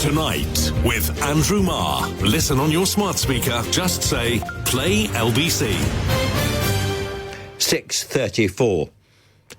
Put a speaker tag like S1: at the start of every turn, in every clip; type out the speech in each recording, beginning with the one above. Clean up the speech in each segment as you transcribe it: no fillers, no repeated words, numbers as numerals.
S1: Tonight with Andrew Marr. Listen on your smart speaker. Just say, play LBC.
S2: 6:34.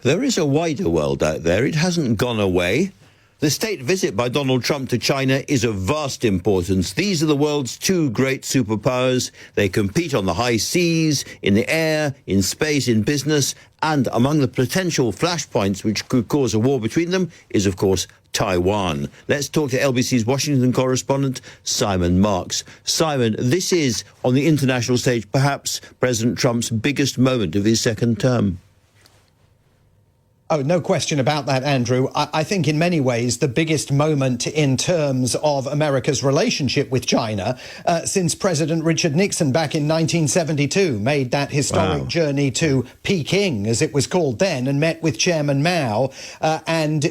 S2: There is a wider world out there. It hasn't gone away. The state visit by Donald Trump to China is of vast importance. These are the world's two great superpowers. They compete on the high seas, in the air, in space, in business, and among the potential flashpoints which could cause a war between them is, of course, Taiwan. Let's talk to LBC's Washington correspondent, Simon Marks. Simon, this is, on the international stage, perhaps President Trump's biggest moment of his second term.
S3: Oh, no question about that, Andrew. I think in many ways the biggest moment in terms of America's relationship with China since President Richard Nixon back in 1972 made that historic journey to Peking, as it was called then, and met with Chairman Mao and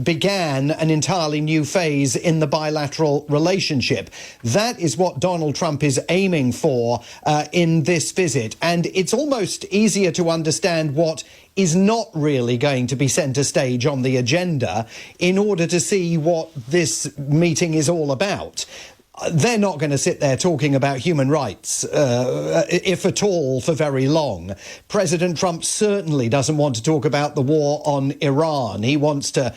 S3: began an entirely new phase in the bilateral relationship. That is what Donald Trump is aiming for in this visit. And it's almost easier to understand what is not really going to be centre stage on the agenda in order to see what this meeting is all about. They're not going to sit there talking about human rights, if at all, for very long. President Trump certainly doesn't want to talk about the war on Iran. He wants to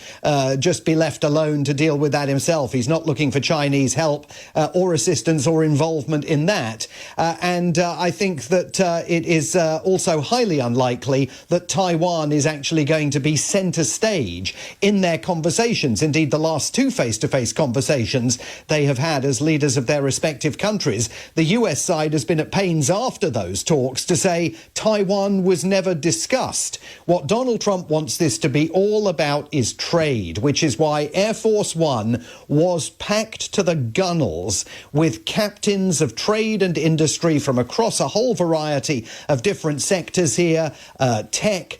S3: just be left alone to deal with that himself. He's not looking for Chinese help or assistance or involvement in that. And I think that it is also highly unlikely that Taiwan is actually going to be centre stage in their conversations. Indeed, the last two face-to-face conversations they have had as leaders of their respective countries, the US side has been at pains after those talks to say Taiwan was never discussed. What Donald Trump wants this to be all about is trade, which is why Air Force One was packed to the gunnels with captains of trade and industry from across a whole variety of different sectors here, tech,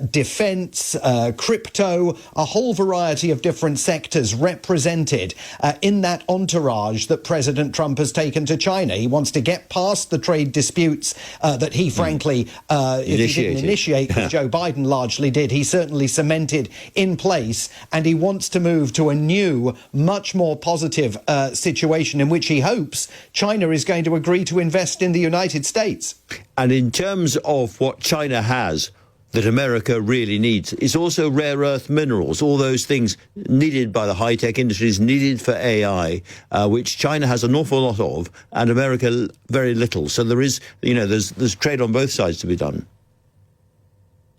S3: defense, crypto, a whole variety of different sectors represented in that entourage that President Trump has taken to China. He wants to get past the trade disputes that he, frankly, if he didn't initiate, Joe Biden largely did, he certainly cemented in place, and he wants to move to a new, much more positive situation in which he hopes China is going to agree to invest in the United States.
S2: And in terms of what China has that America really needs, it's also rare earth minerals, all those things needed by the high-tech industries, needed for AI, which China has an awful lot of, and America very little. So there is, there's trade on both sides to be done.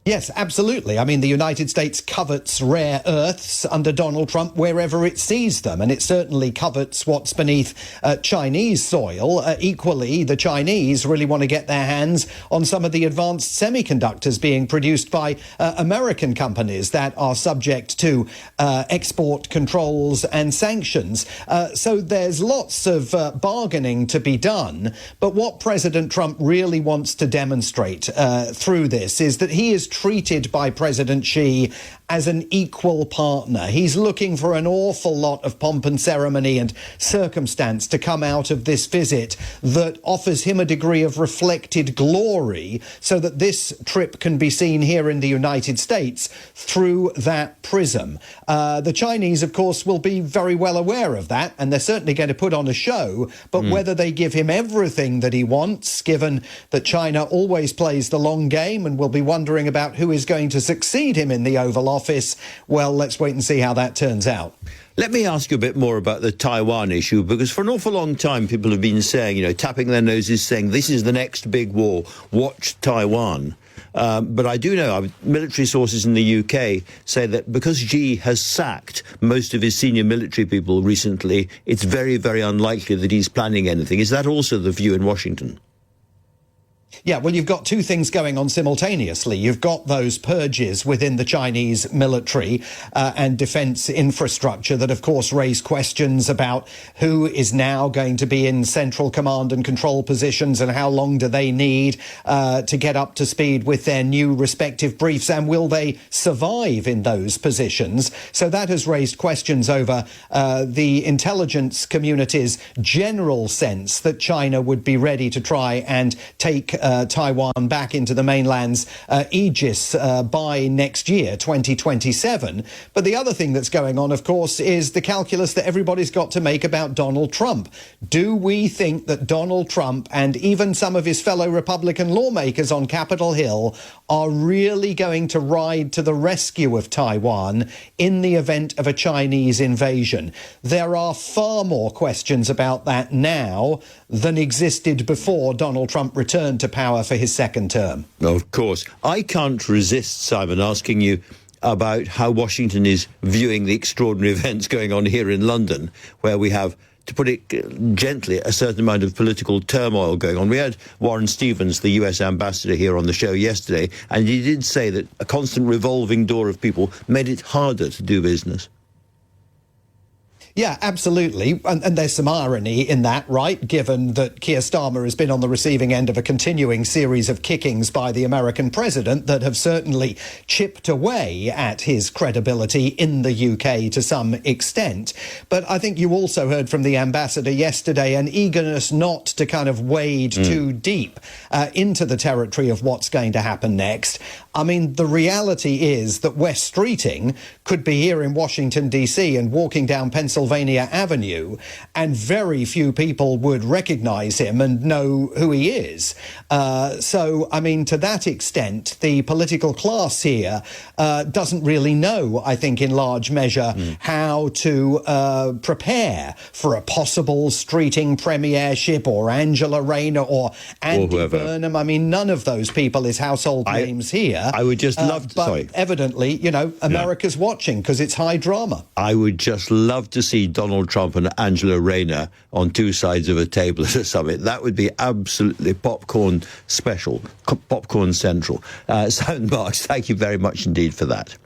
S3: Yes, absolutely. I mean, the United States covets rare earths under Donald Trump wherever it sees them, and it certainly covets what's beneath Chinese soil. Equally, the Chinese really want to get their hands on some of the advanced semiconductors being produced by American companies that are subject to export controls and sanctions. So there's lots of bargaining to be done. But what President Trump really wants to demonstrate through this is that he is treated by President Xi as an equal partner. He's looking for an awful lot of pomp and ceremony and circumstance to come out of this visit that offers him a degree of reflected glory so that this trip can be seen here in the United States through that prism. The Chinese, of course, will be very well aware of that, and they're certainly going to put on a show, but whether they give him everything that he wants, given that China always plays the long game and will be wondering about who is going to succeed him in the Oval Office, well, let's wait and see how that turns out.
S2: Let me ask you a bit more about the Taiwan issue, because for an awful long time people have been saying, tapping their noses, saying this is the next big war, watch Taiwan. But I do know, military sources in the UK say that because Xi has sacked most of his senior military people recently, it's very, very unlikely that he's planning anything. Is that also the view in Washington?
S3: Yeah, well, you've got two things going on simultaneously. You've got those purges within the Chinese military and defense infrastructure that, of course, raise questions about who is now going to be in central command and control positions and how long do they need to get up to speed with their new respective briefs, and will they survive in those positions? So that has raised questions over the intelligence community's general sense that China would be ready to try and take Taiwan back into the mainland's aegis by next year, 2027. But the other thing that's going on, of course, is the calculus that everybody's got to make about Donald Trump. Do we think that Donald Trump and even some of his fellow Republican lawmakers on Capitol Hill are really going to ride to the rescue of Taiwan in the event of a Chinese invasion? There are far more questions about that now than existed before Donald Trump returned to power for his second term.
S2: Of course. I can't resist, Simon, asking you about how Washington is viewing the extraordinary events going on here in London, where we have, to put it gently, a certain amount of political turmoil going on. We had Warren Stevens, the US ambassador, here on the show yesterday, and he did say that a constant revolving door of people made it harder to do business.
S3: Yeah, absolutely. And there's some irony in that, right? Given that Keir Starmer has been on the receiving end of a continuing series of kickings by the American president that have certainly chipped away at his credibility in the UK to some extent. But I think you also heard from the ambassador yesterday an eagerness not to kind of wade too deep into the territory of what's going to happen next. I mean, the reality is that Wes Streeting could be here in Washington, D.C. and walking down Pennsylvania Avenue, and very few people would recognize him and know who he is. So, I mean, to that extent, the political class here doesn't really know, I think, in large measure, how to prepare for a possible Streeting premiership or Angela Rayner or Andy Burnham. I mean, none of those people is household names here.
S2: I would just love to...
S3: But evidently, you know, America's watching because it's high drama.
S2: I would just love to see Donald Trump and Angela Rayner on two sides of a table at a summit. That would be absolutely popcorn special, popcorn central. Simon Marks, thank you very much indeed for that.